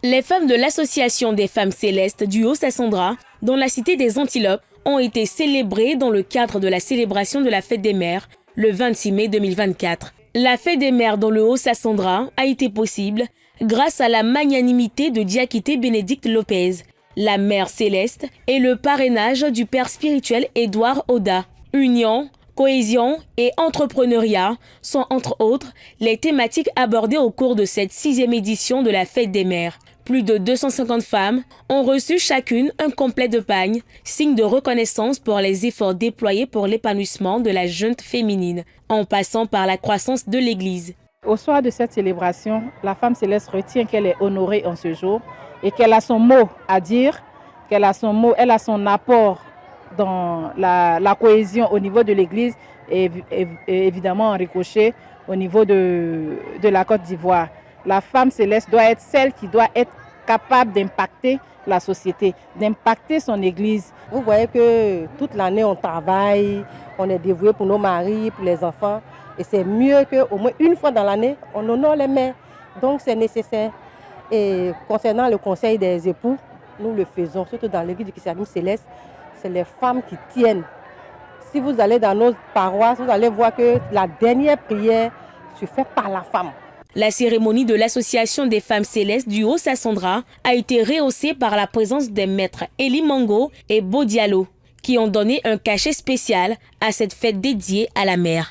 Les femmes de l'Association des femmes célestes du Haut-Sassandra, dans la cité des Antilopes, ont été célébrées dans le cadre de la célébration de la Fête des Mères, le 26 mai 2024. La Fête des Mères dans le Haut-Sassandra a été possible grâce à la magnanimité de Diakité Bénédicte Lopez, la Mère Céleste, et le parrainage du père spirituel Édouard Oda. Union, cohésion et entrepreneuriat sont entre autres les thématiques abordées au cours de cette 6e édition de la Fête des Mères. Plus de 250 femmes ont reçu chacune un complet de pagne, signe de reconnaissance pour les efforts déployés pour l'épanouissement de la jeune féminine, en passant par la croissance de l'Église. Au soir de cette célébration, la femme céleste retient qu'elle est honorée en ce jour et qu'elle a son mot à dire, elle a son apport dans la cohésion au niveau de l'Église et évidemment en ricochet au niveau de la Côte d'Ivoire. La femme céleste doit être celle qui doit être capable d'impacter la société, d'impacter son Église. Vous voyez que toute l'année on travaille, on est dévoué pour nos maris, pour les enfants. Et c'est mieux qu'au moins une fois dans l'année, on honore les mères. Donc c'est nécessaire. Et concernant le conseil des époux, nous le faisons, surtout dans l'église du christianisme céleste, c'est les femmes qui tiennent. Si vous allez dans nos paroisses, vous allez voir que la dernière prière se fait par la femme. La cérémonie de l'Association des femmes célestes du Haut-Sassandra a été rehaussée par la présence des maîtres Eli Mango et Bo Diallo, qui ont donné un cachet spécial à cette fête dédiée à la mère.